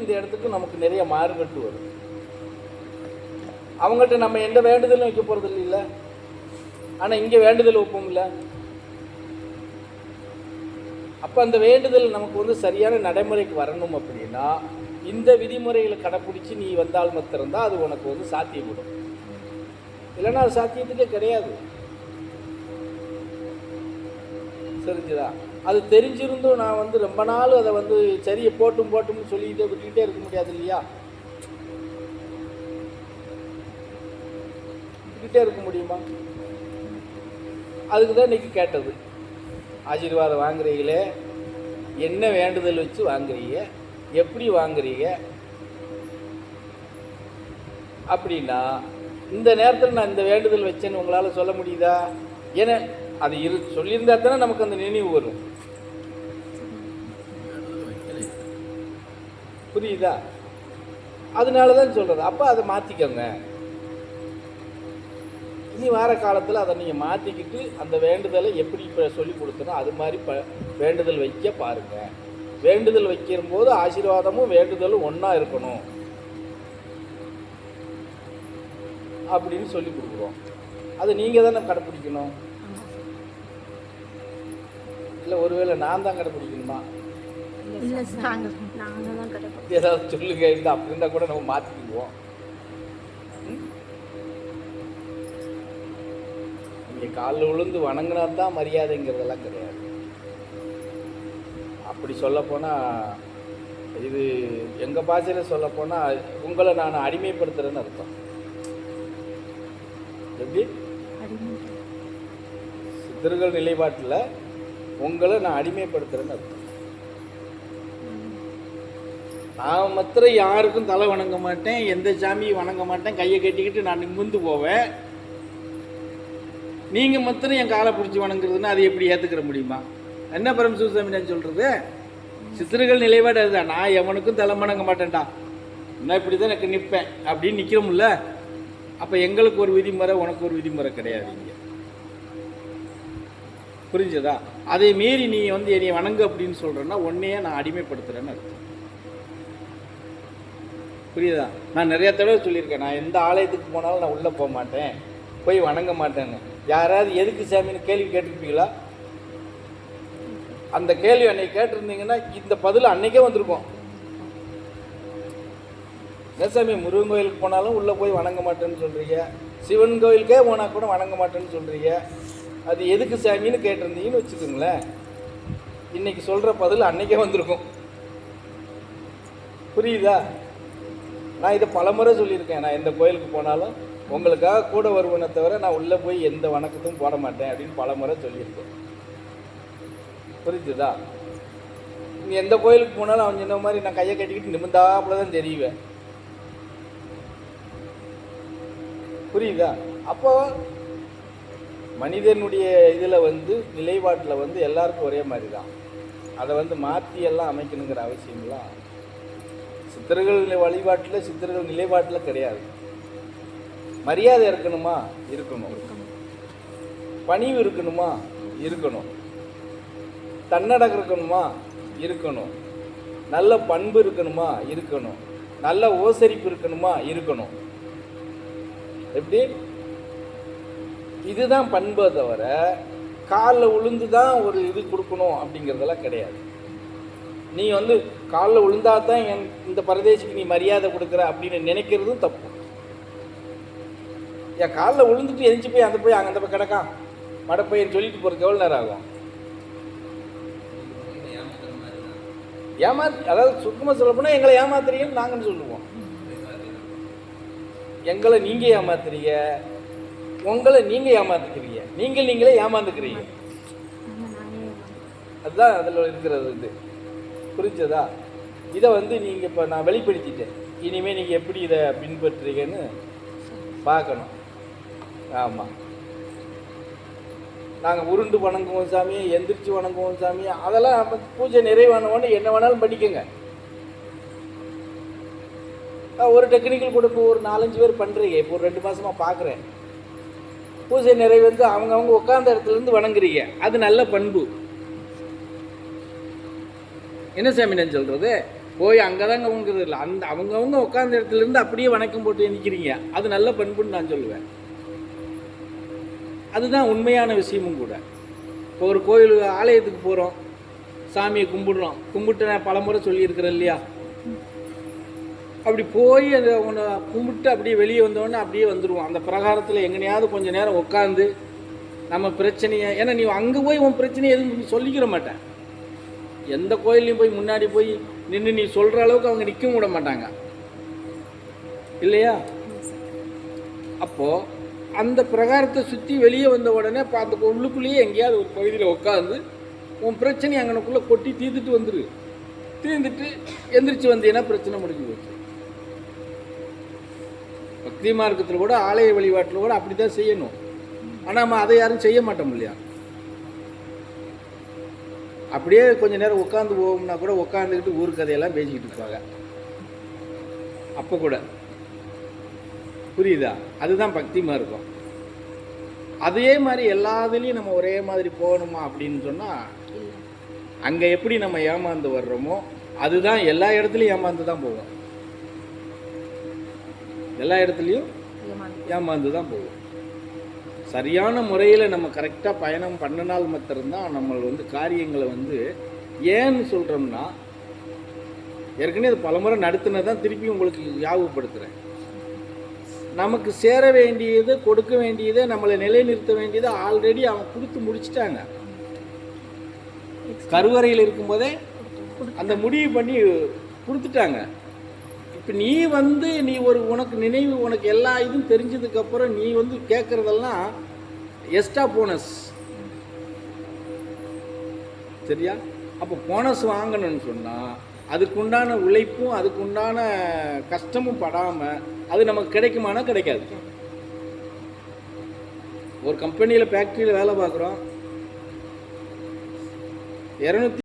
இந்த இடத்துக்கும் நமக்கு நிறைய மாறுபட்டு வரும். அவங்ககிட்ட நம்ம எந்த வேண்டுதலும் வைக்க போகிறது இல்லை, ஆனால் இங்கே வேண்டுதல் வைப்போம் இல்லை. அப்போ அந்த வேண்டுதல் நமக்கு வந்து சரியான நடைமுறைக்கு வரணும் அப்படின்னா இந்த விதிமுறைகளை கடைப்பிடிச்சி நீ வந்தால் மாத்திரம்தான் அது உனக்கு வந்து சாத்தியப்படும். இல்லைன்னா அது சாத்தியத்துக்கே கிடையாது. தெரிஞ்சுதா? அது தெரிஞ்சிருந்தும் நான் வந்து ரொம்ப நாள் அதை வந்து சரியை போட்டும்னு சொல்லிக்கிட்டே விட்டுக்கிட்டே இருக்க முடியாது இல்லையா? விட்டுக்கிட்டே இருக்க முடியுமா? அதுக்கு தான் இன்னைக்கு கேட்டது. ஆசீர்வாதம் வாங்குறீங்களே, என்ன வேண்டுதல் வச்சு வாங்குறீங்க, எப்படி வாங்குறீங்க அப்படின்னா இந்த நேரத்தில் நான் இந்த வேண்டுதல் வச்சேன்னு உங்களால் சொல்ல முடியுதா? ஏன்னா அது சொல்லியிருந்தா தானே நமக்கு அந்த நினைவு வரும். புரியுதா? அதனால தான் சொல்கிறது. அப்போ அதை மாற்றிக்கோங்க. இனி வார காலத்தில் அதை நீங்கள் மாற்றிக்கிட்டு அந்த வேண்டுதலை எப்படி இப்போ சொல்லி கொடுத்தனோ அது மாதிரி வேண்டுதல் வைக்க பாருங்கள். வேண்டுதல் வைக்கிற போது ஆசீர்வாதமும் வேண்டுதலும் ஒன்றா இருக்கணும் அப்படின்னு சொல்லி கொடுக்குறோம். அது நீங்கள் தானே கடைப்பிடிக்கணும். இல்லை ஒருவேளை நான் தான் கடைப்பிடிக்கணுமா? ஏதாவது சொல்லுங்க இருந்தால் அப்படி இருந்தால் கூட நம்ம மாற்றிக்குவோம். இங்கே காலில் விழுந்து வணங்கினா தான் மரியாதைங்கிறதெல்லாம் கிடையாது. அப்படி சொல்லப்போனால் இது எங்கள் பாஷையில் சொல்லப்போனால் உங்களை நான் அடிமைப்படுத்துகிறேன்னு அர்த்தம். எப்படி? சித்தர்கள் நிலைப்பாட்டில் உங்களை நான் அடிமைப்படுத்துகிறேன்னு அர்த்தம். நான் மாத்திரம் யாருக்கும் தலை வணங்க மாட்டேன், எந்த சாமியும் வணங்க மாட்டேன், கையை கட்டிக்கிட்டு நான் நிமிர்ந்து போவேன். நீங்கள் மாத்திரம் என் காலை பிடிச்சி வணங்குறதுன்னா அது எப்படி ஏற்றுக்கிற முடியுமா? என்ன பரமசிவசாமி நான் சொல்கிறது? சித்தர்கள் நிலைப்பாடு அதுதான். நான் எவனுக்கும் தலை வணங்க மாட்டேன்டா, நான் இப்படி தான் எனக்கு நிற்பேன் அப்படின்னு நிற்கிறோம்ல. அப்போ எங்களுக்கு ஒரு விதிமுறை, உனக்கு ஒரு விதிமுறை கிடையாது இங்கே. புரிஞ்சதா? அதை மீறி நீ வந்து என்னை வணங்கு அப்படின்னு சொல்கிறேன்னா உன்னையே நான் அடிமைப்படுத்துகிறேன்னு அர்த்தம். புரியுதா? நான் நிறைய தடவை சொல்லியிருக்கேன், நான் எந்த ஆலயத்துக்கு போனாலும் நான் உள்ளே போக மாட்டேன், போய் வணங்க மாட்டேன்னு. யாராவது எதுக்கு சாமின்னு கேள்வி கேட்டிருப்பீங்களா? அந்த கேள்வி அன்னைக்கு கேட்டிருந்தீங்கன்னா இந்த பதில் அன்னைக்கே வந்திருக்கும். சாமி முருகன் கோயிலுக்கு போனாலும் உள்ளே போய் வணங்க மாட்டேன்னு சொல்கிறீங்க, சிவன் கோயிலுக்கே போனால் கூட வணங்க மாட்டேன்னு சொல்கிறீங்க, அது எதுக்கு சாமின்னு கேட்டிருந்தீங்கன்னு வச்சுக்கோங்களேன், இன்னைக்கு சொல்கிற பதில் அன்னைக்கே வந்திருக்கும். புரியுதா? நான் இதை பலமுறை சொல்லியிருக்கேன். நான் எந்த கோயிலுக்கு போனாலும் உங்களுக்காக கூட வருவனை தவிர நான் உள்ளே போய் எந்த வணக்கத்தையும் போட மாட்டேன் அப்படின்னு பலமுறை சொல்லியிருக்கேன். புரிஞ்சுதா? நீ எந்த கோயிலுக்கு போனாலும் அவன் சொன்ன மாதிரி நான் கையை கட்டிக்கிட்டு நிமிந்தாப்புல தான் தெரியுவேன். புரியுதா? அப்போ மனிதனுடைய இதில் வந்து நிலைப்பாட்டில் வந்து எல்லாருக்கும் ஒரே மாதிரி தான். அதை வந்து மாற்றி எல்லாம் அமைக்கணுங்கிற அவசியம்லாம் சித்தர்கள் வழிபாட்டில், சித்தர்கள் நிலைப்பாட்டில் கிடையாது. மரியாதை இருக்கணுமா? இருக்கணும். பணிவு இருக்கணுமா? இருக்கணும். தன்னடக்கம் இருக்கணுமா? இருக்கணும். நல்ல பண்பு இருக்கணுமா? இருக்கணும். நல்ல ஓசரிப்பு இருக்கணுமா? இருக்கணும். எப்படி? இதுதான் பண்பை தவிர காலில் உளுந்து தான் ஒரு இது கொடுக்கணும் அப்படிங்கிறதெல்லாம் கிடையாது. நீ வந்து காலில் உளுந்தா தான் இந்த பரதேசிக்கு நீ மரியாதை கொடுக்குற அப்படின்னு நினைக்கிறதும் தப்பு. என் காலில் உளுந்துட்டு எரிஞ்சு போய் அந்த போய் அங்கே போய் கிடக்கான் மடப்பையன்னு சொல்லிட்டு போகிறதுக்கு எவ்வளோ நேரம் ஆகும்? அதாவது சுத்தமாக சொல்ல போனால் எங்களை ஏமாத்துறீங்கன்னு நாங்கன்னு சொல்லுவோம். எங்களை நீங்கள் ஏமாத்துறீங்க, உங்களை நீங்கள் ஏமாத்துக்கிறீங்க, நீங்களே ஏமாந்துக்கிறீங்க. அதுதான் அதில் இருக்கிறது. இது புரிஞ்சதா? இதை வந்து நீங்கள் இப்போ நான் வெளிப்படுத்திட்டேன். இனிமேல் நீங்கள் எப்படி இதை பின்பற்றுறீங்கன்னு பார்க்கணும். ஆமாம், நாங்கள் உருண்டு வணங்குவோம் சாமி, எந்திரிச்சு வணங்குவோம் சாமி, அதெல்லாம் பூஜை நிறைவானவொன்னு என்ன வேணாலும் பண்ணிக்கோங்க. ஒரு டெக்னிக்கல் கொடுக்க ஒரு 4-5 பேர் பண்ணுறீங்க. இப்போ ஒரு 2 மாதமாக பார்க்குறேன். பூஜை நிறைவேந்து அவங்க உட்கார்ந்த இடத்துலேருந்து வணங்குறீங்க. அது நல்ல பண்பு. என்ன சாமி நான் சொல்கிறது? போய் அங்கே தான் கவனிக்கிறது இல்லை. அந்த அவங்கவுங்க உட்காந்த இடத்துலேருந்து அப்படியே வணக்கம் போட்டு நிற்கிறீங்க. அது நல்ல பண்புன்னு நான் சொல்லுவேன். அதுதான் உண்மையான விஷயமும் கூட. இப்போ ஒரு கோயில் ஆலயத்துக்கு போகிறோம், சாமியை கும்பிடுறோம். கும்பிட்டு நான் பலமுறை சொல்லியிருக்கிறேன் இல்லையா? அப்படி போய் அதை அவனை கும்பிட்டு அப்படியே வெளியே வந்தோடனே அப்படியே வந்துடுவோம். அந்த பிரகாரத்தில் எங்கனையாவது கொஞ்சம் நேரம் உட்காந்து நம்ம பிரச்சனையை, ஏன்னா நீ அங்கே போய் உன் பிரச்சனையை எதுவும் சொல்லிக்கிற மாட்டேன். எந்த கோயிலையும் போய் முன்னாடி போய் நின்று நீ சொல்கிற அளவுக்கு அவங்க நிற்கவும் விட மாட்டாங்க இல்லையா? அப்போது அந்த பிரகாரத்தை சுற்றி வெளியே வந்த உடனே அந்த உள்ளுக்குள்ளேயே எங்கேயாவது ஒரு பகுதியில் உட்காந்து உன் பிரச்சனையை அங்கனக்குள்ளே கொட்டி தீர்த்துட்டு வந்துரு. தீர்ந்துட்டு எந்திரிச்சு வந்தீங்கன்னா பிரச்சனை முடிஞ்சு போச்சு. பக்தி மார்க்கத்தில் கூட ஆலய வழிபாட்டில் கூட அப்படி தான் செய்யணும். ஆனால் நம்ம அதை யாரும் செய்ய மாட்டோம் இல்லையா? அப்படியே கொஞ்சம் நேரம் உட்காந்து போவோம்னா கூட உட்காந்துக்கிட்டு ஊர் கதையெல்லாம் பேசிக்கிட்டு இருப்பாங்க. அப்போ கூட புரியுதா? அதுதான் பக்தி மார்க்கம். அதே மாதிரி எல்லாத்துலேயும் நம்ம ஒரே மாதிரி போகணுமா அப்படின்னு சொன்னால், அங்கே எப்படி நம்ம ஏமாந்து வர்றோமோ அதுதான் எல்லா இடத்துலையும் ஏமாந்து தான் போவோம். எல்லா இடத்துலையும் ஏமாந்து தான் போவோம். சரியான முறையில் நம்ம கரெக்டாக பயணம் பண்ணினால் மாத்திரம்தான் நம்ம காரியங்களை ஏன்னு சொல்கிறோம்னா, ஏற்கனவே அது பலமுறை நடத்தினதான் திருப்பி உங்களுக்கு ஞாபகப்படுத்துகிறேன். நமக்கு சேர வேண்டியது, கொடுக்க வேண்டியதை, நம்மளை நிலைநிறுத்த வேண்டியதை ஆல்ரெடி அவங்க கொடுத்து முடிச்சிட்டாங்க. கருவறையில் இருக்கும்போதே அந்த முடிவு பண்ணி கொடுத்துட்டாங்க. இப்போ நீ நீ உனக்கு நினைவு, உனக்கு எல்லா இதுவும் தெரிஞ்சதுக்கப்புறம் நீ கேட்குறதெல்லாம் எக்ஸ்ட்ரா போனஸ். சரியா? அப்போ போனஸ் வாங்கணும்னு சொன்னால் அதுக்குண்டான உழைப்பும் அதுக்குண்டான கஷ்டமும் படாமல் அது நமக்கு கிடைக்குமானா கிடைக்காது. ஒரு கம்பெனியில் ஃபேக்ட்ரியில் வேலை பார்க்குறோம், 200